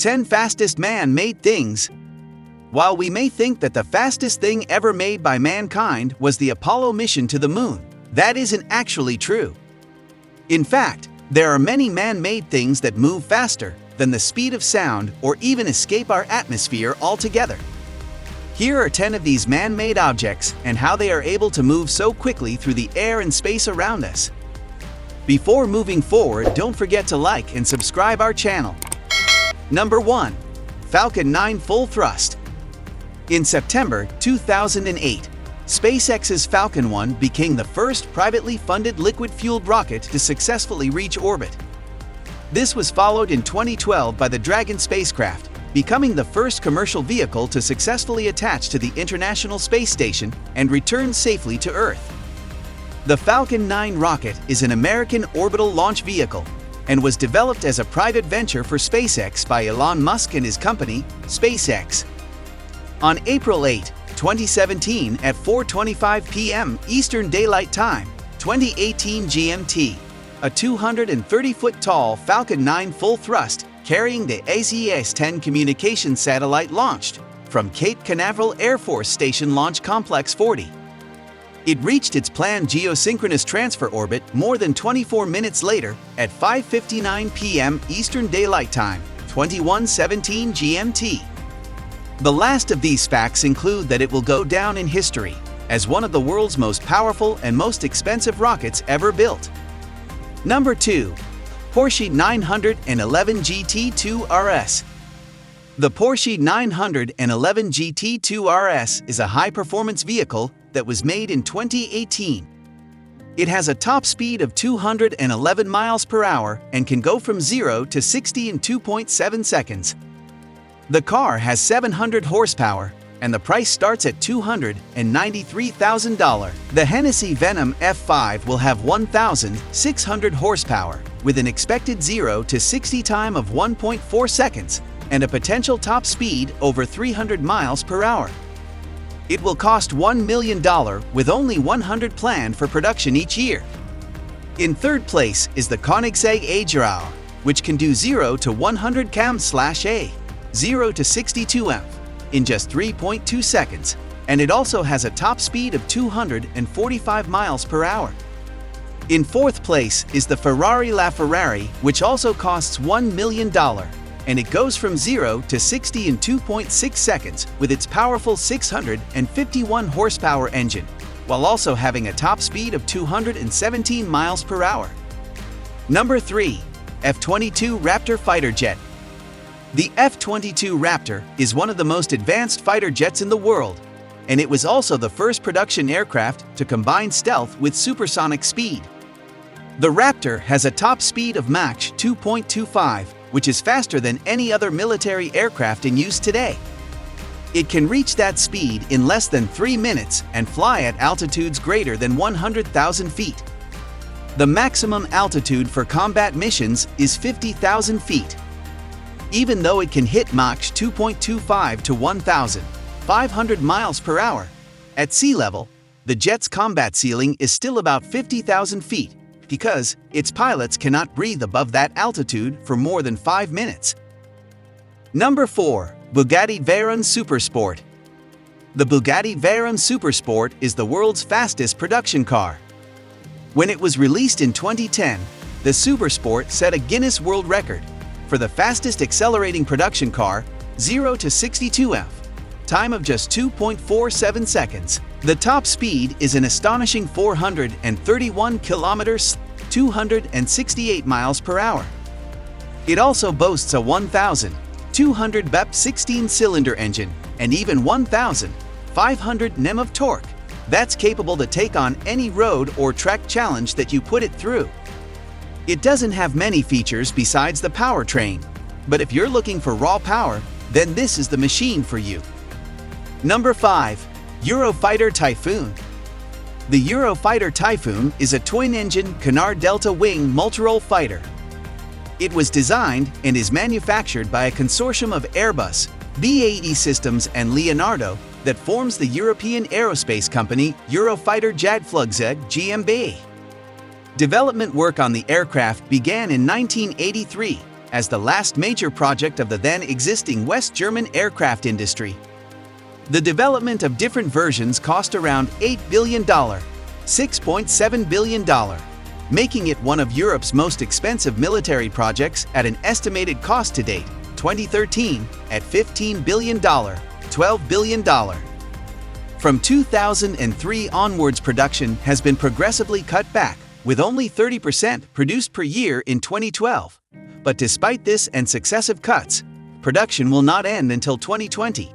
10 Fastest Man-Made Things. While we may think that the fastest thing ever made by mankind was the Apollo mission to the moon, that isn't actually true. In fact, there are many man-made things that move faster than the speed of sound or even escape our atmosphere altogether. Here are 10 of these man-made objects and how they are able to move so quickly through the air and space around us. Before moving forward, don't forget to like and subscribe our channel. Number 1. Falcon 9 Full Thrust. In September 2008, SpaceX's Falcon 1 became the first privately funded liquid-fueled rocket to successfully reach orbit. This was followed in 2012 by the Dragon spacecraft, becoming the first commercial vehicle to successfully attach to the International Space Station and return safely to Earth. The Falcon 9 rocket is an American orbital launch vehicle and was developed as a private venture for SpaceX by Elon Musk and his company, SpaceX. On April 8, 2017 at 4:25 p.m. Eastern Daylight Time, 2018 GMT, a 230-foot tall Falcon 9 full thrust carrying the SES-10 communications satellite launched from Cape Canaveral Air Force Station Launch Complex 40. It reached its planned geosynchronous transfer orbit more than 24 minutes later at 5:59 p.m. Eastern Daylight Time, 2117 GMT. The last of these facts include that it will go down in history as one of the world's most powerful and most expensive rockets ever built. Number 2. Porsche 911 GT2 RS. The Porsche 911 GT2 RS is a high-performance vehicle that was made in 2018. It has a top speed of 211 miles per hour and can go from 0 to 60 in 2.7 seconds. The car has 700 horsepower, and the price starts at $293,000. The Hennessy Venom F5 will have 1,600 horsepower, with an expected 0 to 60 time of 1.4 seconds, and a potential top speed over 300 miles per hour. It will cost $1 million with only 100 planned for production each year. In third place is the Koenigsegg A-Draw, which can do 0 to 100 km/a, 0 to 62 mph in just 3.2 seconds, and it also has a top speed of 245 miles per hour. In fourth place is the Ferrari LaFerrari, which also costs $1 million, and it goes from 0 to 60 in 2.6 seconds with its powerful 651 horsepower engine, while also having a top speed of 217 miles per hour. Number 3. F-22 Raptor Fighter Jet. The F-22 Raptor is one of the most advanced fighter jets in the world, and it was also the first production aircraft to combine stealth with supersonic speed. The Raptor has a top speed of Mach 2.25, which is faster than any other military aircraft in use today. It can reach that speed in less than 3 minutes and fly at altitudes greater than 100,000 feet. The maximum altitude for combat missions is 50,000 feet. Even though it can hit Mach 2.25 to 1,500 miles per hour, at sea level, the jet's combat ceiling is still about 50,000 feet because its pilots cannot breathe above that altitude for more than 5 minutes. Number 4. Bugatti Veyron Supersport. The Bugatti Veyron Supersport is the world's fastest production car. When it was released in 2010, the Supersport set a Guinness World Record for the fastest accelerating production car, 0 to 62 mph, time of just 2.47 seconds. The top speed is an astonishing 431 kilometers, 268 miles per hour. It also boasts a 1,200 BP 16-cylinder engine and even 1,500 Nm of torque that's capable to take on any road or track challenge that you put it through. It doesn't have many features besides the powertrain, but if you're looking for raw power, then this is the machine for you. Number 5. EUROFIGHTER TYPHOON. The EUROFIGHTER TYPHOON is a twin-engine Canard Delta Wing multirole fighter. It was designed and is manufactured by a consortium of Airbus, BAE Systems and Leonardo that forms the European aerospace company EUROFIGHTERJET GmbH. Development work on the aircraft began in 1983 as the last major project of the then existing West German aircraft industry. The development of different versions cost around $8 billion, $6.7 billion, making it one of Europe's most expensive military projects at an estimated cost to date, 2013, at $15 billion, $12 billion. From 2003 onwards, production has been progressively cut back, with only 30% produced per year in 2012. But despite this and successive cuts, production will not end until 2020.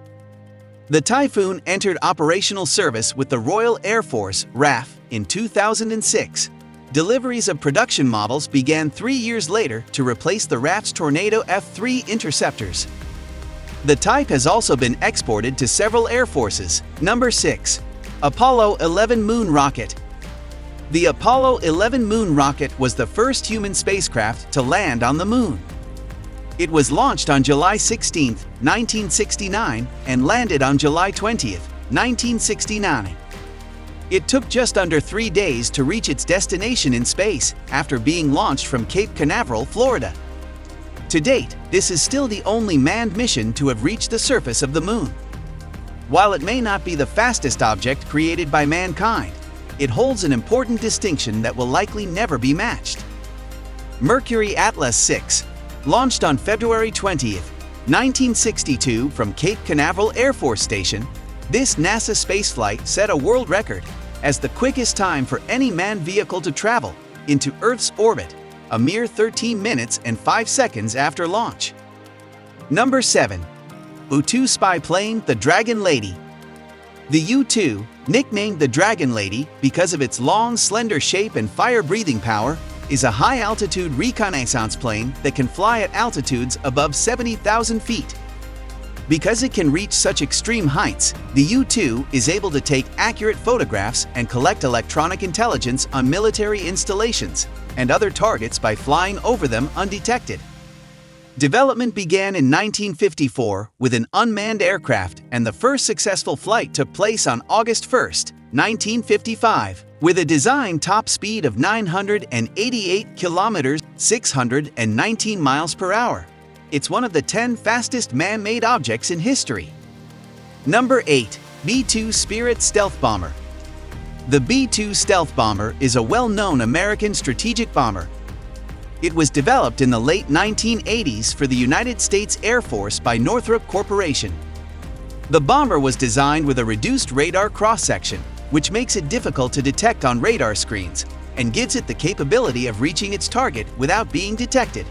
The Typhoon entered operational service with the Royal Air Force (RAF) in 2006. Deliveries of production models began 3 years later to replace the RAF's Tornado F-3 interceptors. The type has also been exported to several air forces. Number 6. Apollo 11 Moon Rocket. The Apollo 11 moon rocket was the first human spacecraft to land on the moon. It was launched on July 16, 1969, and landed on July 20, 1969. It took just under 3 days to reach its destination in space after being launched from Cape Canaveral, Florida. To date, this is still the only manned mission to have reached the surface of the moon. While it may not be the fastest object created by mankind, it holds an important distinction that will likely never be matched. Mercury Atlas 6, launched on February 20, 1962 from Cape Canaveral Air Force Station, this NASA spaceflight set a world record as the quickest time for any manned vehicle to travel into Earth's orbit, a mere 13 minutes and 5 seconds after launch. Number 7. U-2 spy plane, the Dragon Lady. The U-2, nicknamed the Dragon Lady because of its long, slender shape and fire-breathing power, is a high-altitude reconnaissance plane that can fly at altitudes above 70,000 feet. Because it can reach such extreme heights, the U-2 is able to take accurate photographs and collect electronic intelligence on military installations and other targets by flying over them undetected. Development began in 1954 with an unmanned aircraft, and the first successful flight took place on August 1, 1955, with a design top speed of 988 kilometers (619 miles per hour). It's one of the 10 fastest man-made objects in history. Number 8. B-2 Spirit Stealth Bomber. The B-2 stealth bomber is a well-known American strategic bomber. It was developed in the late 1980s for the United States Air Force by Northrop Corporation. The bomber was designed with a reduced radar cross-section, which makes it difficult to detect on radar screens and gives it the capability of reaching its target without being detected.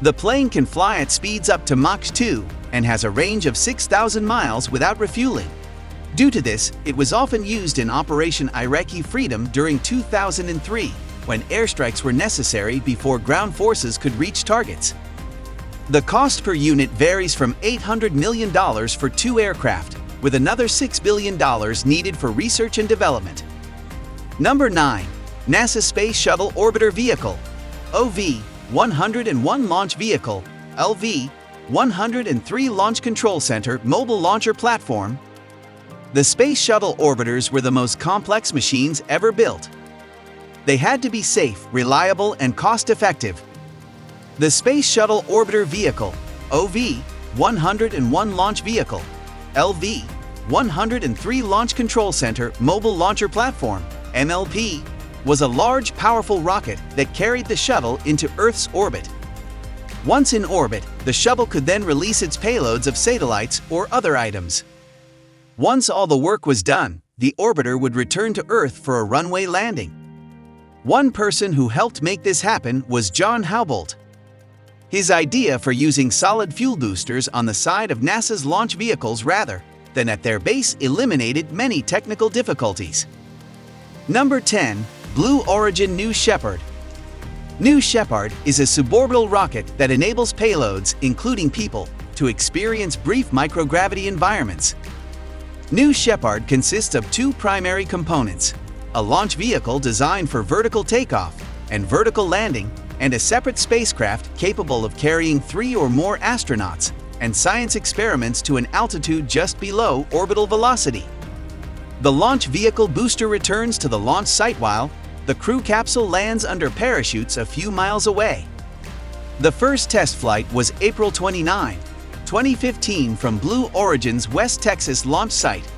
The plane can fly at speeds up to Mach 2 and has a range of 6,000 miles without refueling. Due to this, it was often used in Operation Iraqi Freedom during 2003, when airstrikes were necessary before ground forces could reach targets. The cost per unit varies from $800 million for 2 aircraft, with another $6 billion needed for research and development. Number 9. NASA Space Shuttle Orbiter Vehicle, OV-101 Launch Vehicle, LV-103 Launch Control Center Mobile Launcher Platform. The Space Shuttle orbiters were the most complex machines ever built. They had to be safe, reliable, and cost-effective. The Space Shuttle Orbiter Vehicle, OV-101 Launch Vehicle, LV-103 Launch Control Center Mobile Launcher Platform, MLP, was a large, powerful rocket that carried the shuttle into Earth's orbit. Once in orbit, the shuttle could then release its payloads of satellites or other items. Once all the work was done, the orbiter would return to Earth for a runway landing. One person who helped make this happen was John Houbolt. His idea for using solid fuel boosters on the side of NASA's launch vehicles rather than at their base eliminated many technical difficulties. Number 10. Blue Origin New Shepard. New Shepard is a suborbital rocket that enables payloads, including people, to experience brief microgravity environments. New Shepard consists of 2 primary components: a launch vehicle designed for vertical takeoff and vertical landing, and a separate spacecraft capable of carrying 3 or more astronauts and science experiments to an altitude just below orbital velocity. The launch vehicle booster returns to the launch site while the crew capsule lands under parachutes a few miles away. The first test flight was April 29, 2015 from Blue Origin's West Texas launch site.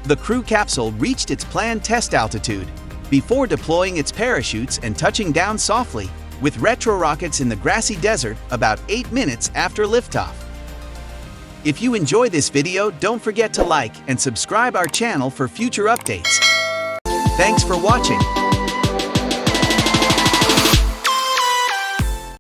The crew capsule reached its planned test altitude before deploying its parachutes and touching down softly with retro rockets in the grassy desert about 8 minutes after liftoff. If you enjoy this video, don't forget to like and subscribe our channel for future updates. Thanks for watching.